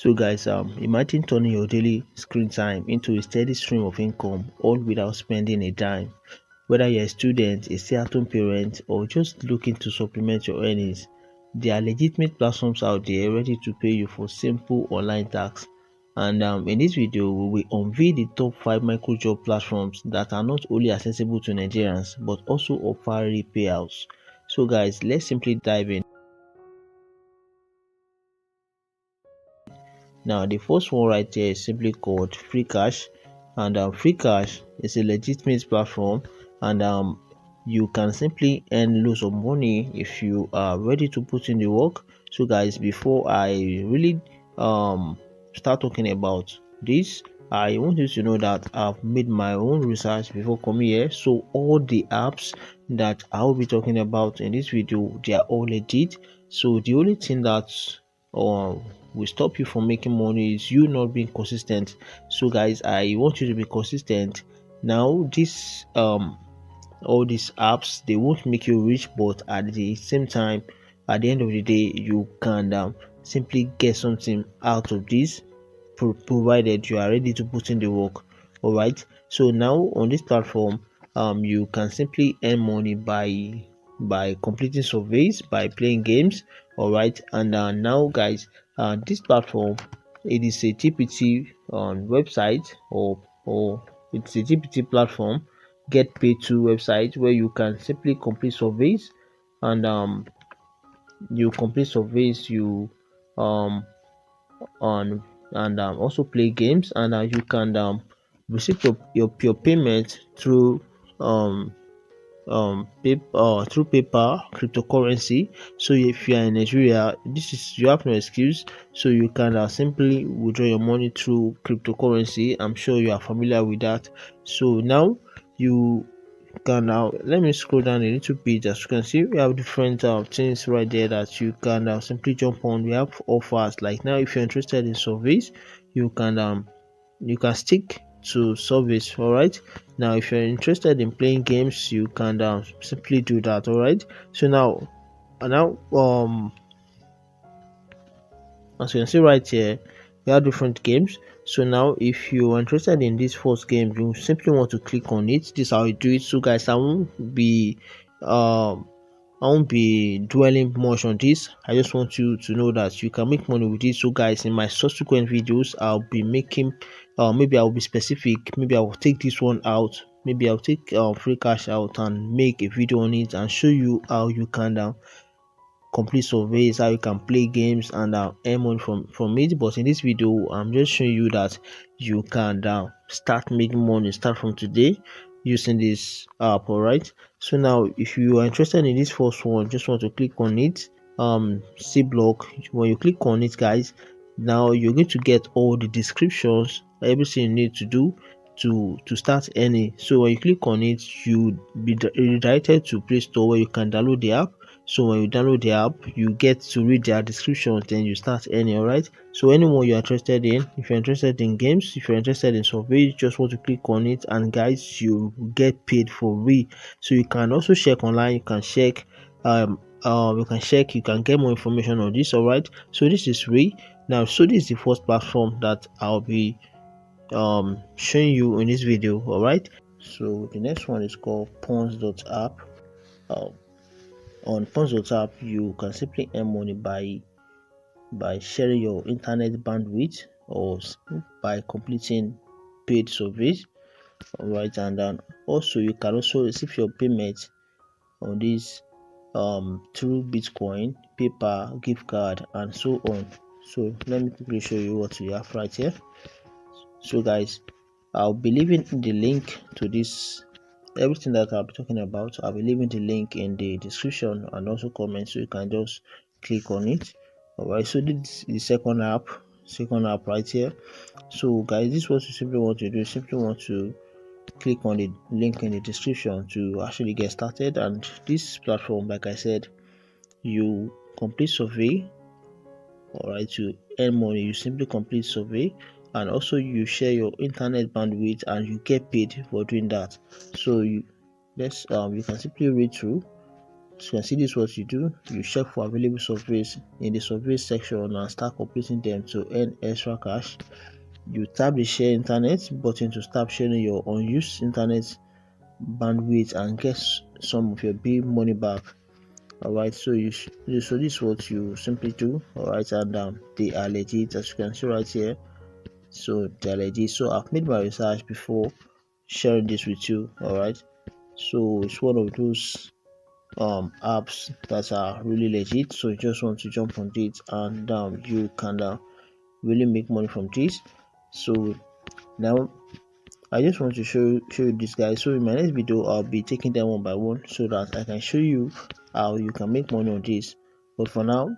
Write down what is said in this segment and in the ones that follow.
So guys, imagine turning your daily screen time into a steady stream of income, all without spending a dime. Whether you're a student, a stay-at-home parent, or just looking to supplement your earnings, there are legitimate platforms out there ready to pay you for simple online tasks. And in this video, we will unveil the top 5 micro job platforms that are not only accessible to Nigerians but also offer real payouts. So guys, let's simply dive in. Now, the first one right here is simply called Freecash, and Freecash is a legitimate platform, and you can simply earn loads of money if you are ready to put in the work. So, guys, before I really start talking about this, I want you to know that I've made my own research before coming here. So all the apps that I will be talking about in this video, they are all legit. So the only thing that will stop you from making money is you not being consistent. So guys, I want you to be consistent. Now this all these apps, they won't make you rich, but at the same time, at the end of the day, you can simply get something out of this, provided you are ready to put in the work. All right, so now on this platform, you can simply earn money by completing surveys, by playing games. All right, and now guys, this platform, it is a GPT website, or it's a GPT platform, get paid to website, where you can simply complete surveys, and you complete surveys, you um on and also play games, and you can receive your payment through through paper cryptocurrency. So if you are in Nigeria, this is, you have no excuse. So you can simply withdraw your money through cryptocurrency. I'm sure you are familiar with that. So now you can, now let me scroll down a little bit. As you can see, we have different things right there that you can simply jump on. We have offers, like now if you're interested in surveys, you can stick to service. All right, now if you're interested in playing games, you can simply do that. All right, so now as you can see right here, we have different games. So now if you are interested in this first game, you simply want to click on it. This is how you do it. So guys, um I won't be dwelling much on this. I just want you to know that you can make money with this. So guys, in my subsequent videos, I'll be making maybe I'll be specific. Maybe I'll take this one out. Maybe I'll take free cash out and make a video on it and show you how you can complete surveys, how you can play games, and earn money from it. But in this video, I'm just showing you that you can start making money, start from today, using this app. All right, so now if you are interested in this first one, just want to click on it. C block. When you click on it, guys, now you're going to get all the descriptions, everything you need to do to start earning. So when you click on it, you be redirected to Play Store, where you can download the app. So when you download the app, you get to read their descriptions, then you start earning. All right, so anyone you're interested in, if you're interested in games, if you're interested in surveys, just want to click on it, and guys, you get paid for real. So you can also check online, you can check you can get more information on this. All right, so this is free. Now, so this is the first platform that I'll be showing you in this video. All right, so the next one is called Pawns.app. um, on Pawns.app, you can simply earn money by sharing your internet bandwidth, or by completing paid surveys. All right, and then also you can also receive your payment on this through Bitcoin, PayPal, gift card, and so on. So let me quickly show you what we have right here. So guys, I'll be leaving the link to this, everything that I'll be talking about. I'll be leaving the link in the description and also comment, so you can just click on it. All right, so this is the second app right here. So guys, this is what you simply want to do. You simply want to click on the link in the description to actually get started. And this platform, like I said, you complete survey. All right, to earn money, you simply complete survey, and also you share your internet bandwidth, and you get paid for doing that. So you can simply read through So you can see this is what you do. You check for available surveys in the survey section and start completing them to earn extra cash. You tap the share internet button to start sharing your unused internet bandwidth and get some of your big money back. Alright, so so this is what you simply do. Alright, and they are legit, as you can see right here. So they are legit. So I've made my research before sharing this with you. Alright, so it's one of those apps that are really legit. So you just want to jump on it and you can really make money from this. So now I just want to show you this, guys. So in my next video I'll be taking them one by one so that I can show you how you can make money on this. But for now,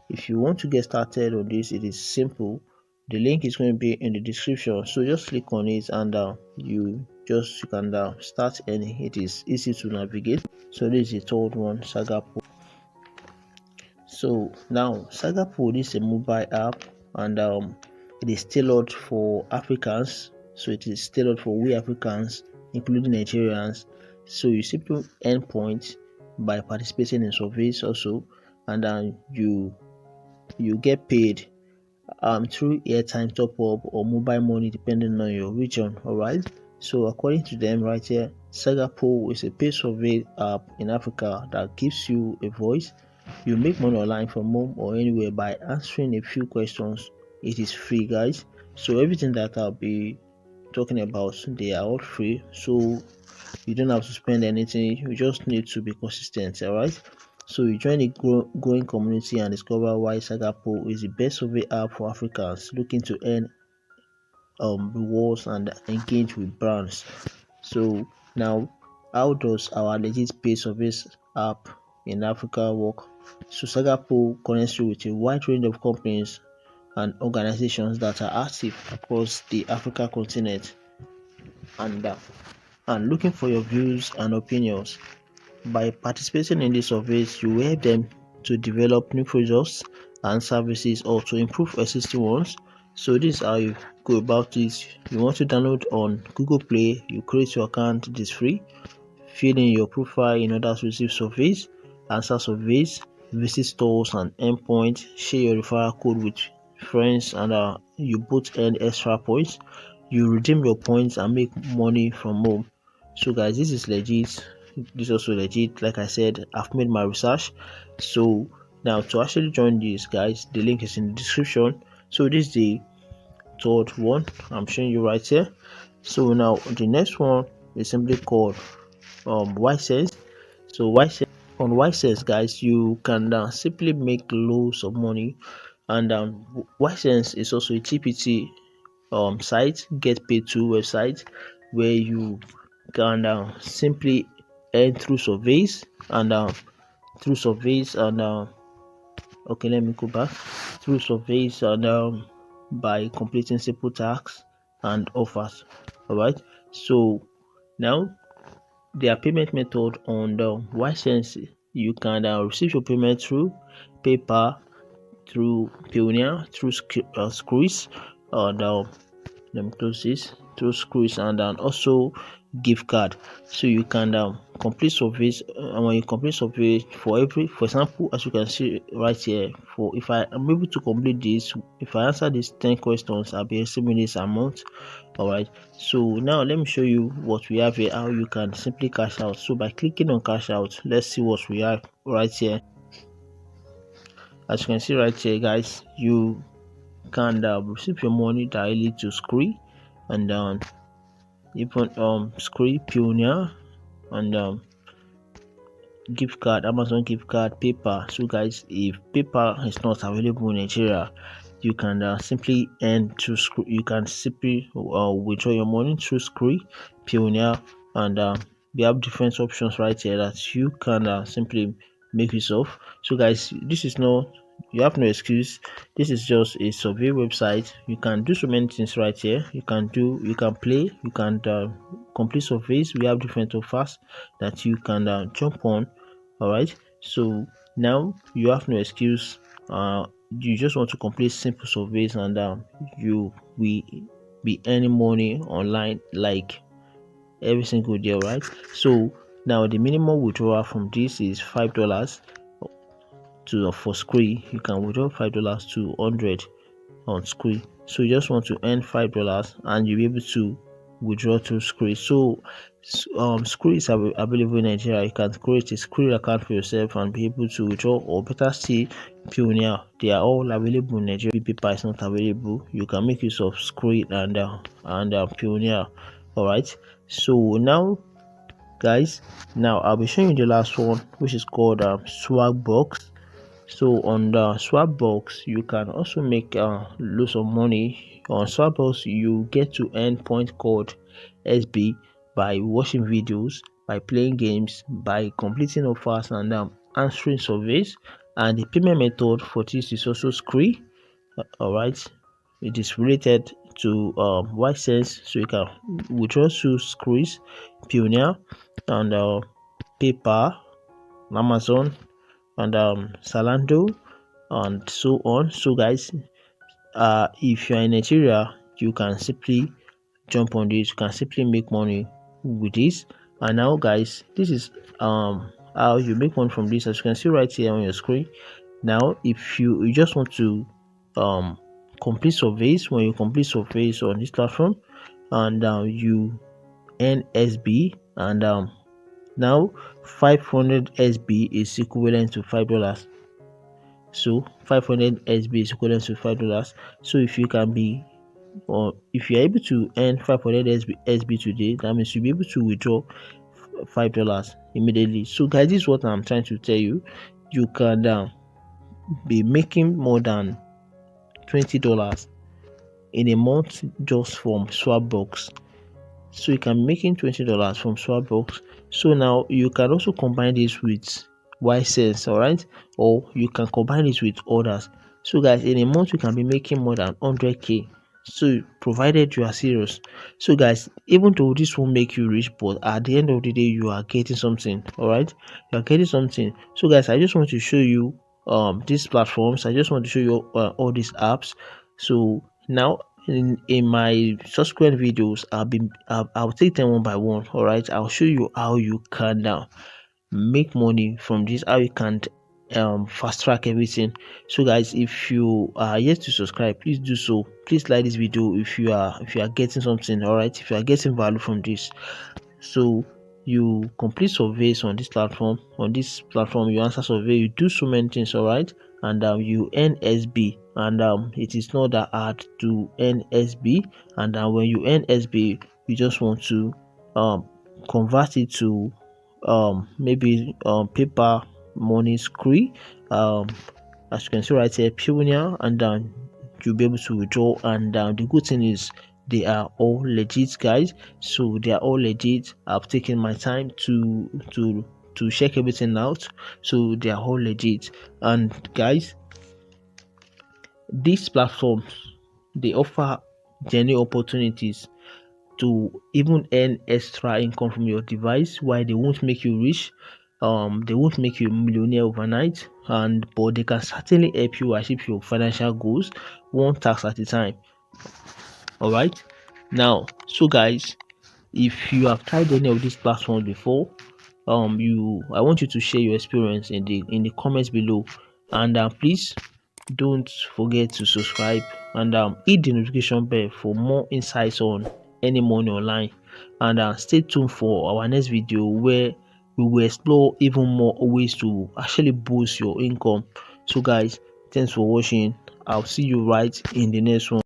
if you want to get started on this, it is simple. The link is going to be in the description, so just click on it and you can start earning. It is easy to navigate. So this is the third one, Sagapoll. So now Sagapoll is a mobile app and it is tailored for Africans. So it is tailored for we Africans, including Nigerians. So you simply earn points by participating in surveys also, and then you get paid through airtime top up or mobile money depending on your region. Alright, so according to them right here, Sagapoll is a paid survey app in Africa that gives you a voice. You make money online from home or anywhere by answering a few questions. It is free, guys. So everything that I'll be talking about, they are all free, so you don't have to spend anything. You just need to be consistent. Alright, so you join a growing community and discover why Sagapoll is the best survey app for Africans looking to earn rewards and engage with brands. So now, how does our legit pay surveys app in Africa work? So Sagapoll connects you with a wide range of companies and organizations that are active across the Africa continent and looking for your views and opinions. By participating in these surveys, you will help them to develop new products and services or to improve existing ones. So this is how you go about this. You want to download on Google Play, you create your account, it is free. Fill in your profile in order to receive surveys, answer surveys, visit stores and endpoints, share your referral code with friends, and you both earn extra points. You redeem your points and make money from home. So guys, this is legit. This is also legit. Like I said, I've made my research. So now to actually join this, guys, the link is in the description. So this is the third one I'm showing you right here. So now the next one is simply called Ysense. So Ysense, guys, you can simply make loads of money, and Ysense is also a TPT site, get paid to website, where you can simply earn through surveys and okay, let me go back. Through surveys and by completing simple tasks and offers. Alright, so now their payment method on the Ysense, you can receive your payment through PayPal, through Payoneer, through Squeeze, and let me close this, through Squeeze, and also gift card. So you can complete surveys. When you complete survey for example, as you can see right here, for if I am able to complete this, if I answer these 10 questions, I'll be receiving this amount. Alright, so now let me show you what we have here, how you can simply cash out. So by clicking on cash out, let's see what we have right here. As you can see right here, guys, you can receive your money directly to Scree and even Scree, Pioneer, and gift card, Amazon gift card, PayPal. So guys, if PayPal is not available in Nigeria, you can simply earn through Scree. You can simply withdraw your money through Scree, Pioneer, and we have different options right here that you can simply make use of. So guys, this is not, you have no excuse. This is just a survey website. You can do so many things right here. You can play, you can complete surveys. We have different offers that you can jump on. All right, so now you have no excuse. You just want to complete simple surveys, and you will be earning money online like every single day. Right, so Now the minimum withdrawal from this is $5 to for Scree. You can withdraw $5 to 100 on Scree. So you just want to earn $5 and you'll be able to withdraw to Scree. So Scree is available in Nigeria. You can create a Scree account for yourself and be able to withdraw, or better still, Pioneer. They are all available in Nigeria. PayPal is not available. You can make use of Scree and Pioneer. All right. So now, guys, now I'll be showing you the last one, which is called Swagbucks. So on the Swagbucks, you can also make lots of money. On Swagbucks, you get to earn point called SB by watching videos, by playing games, by completing offers, and answering surveys. And the payment method for this is also Scree. All right, it is related to Ysense, so you can withdraw to Screes, Pioneer, and PayPal, Amazon, and Salando, and so on. So guys, if you are in Nigeria, you can simply jump on this. You can simply make money with this. And now guys, this is how you make money from this, as you can see right here on your screen. Now if you just want to complete surveys, when you complete surveys on this platform, and you earn SB, and now 500 SB is equivalent to $5. So 500 SB is equivalent to $5. So if you can be, or if you're able to earn 500 SB today, that means you'll be able to withdraw $5 immediately. So guys, this is what I'm trying to tell you. You can be making more than $20 in a month just from Swagbucks. So you can be making $20 from Swagbucks. So now you can also combine this with Ysense, all right, or you can combine it with others. So guys, in a month you can be making more than 100k, so provided you are serious. So guys, even though this won't make you rich, but at the end of the day you are getting something. All right, you are getting something. So guys, I just want to show you these platforms. I just want to show you all these apps. So now in my subsequent videos, I'll take them one by one. All right, I'll show you how you can now make money from this, how you can fast track everything. So guys, if you are yet to subscribe, please do so. Please like this video if you are getting something. All right, if you are getting value from this. So you complete surveys on this platform. You answer survey, you do so many things. All right, and you earn SB, and it is not that hard to earn SB. And when you earn SB, you just want to convert it to maybe paper money Scree, as you can see right here, Pioneer, and then you'll be able to withdraw. And the good thing is they are all legit, guys. So they are all legit. I've taken my time to check everything out, so they are all legit. And guys, these platforms, they offer genuine opportunities to even earn extra income from your device, while they won't make you rich. They won't make you a millionaire overnight, but they can certainly help you achieve your financial goals one task at a time. All right, now, so guys, if you have tried any of these platforms before, I want you to share your experience in the comments below. And please don't forget to subscribe, and hit the notification bell for more insights on any money online. And stay tuned for our next video, where we will explore even more ways to actually boost your income. So guys, thanks for watching. I'll see you right in the next one.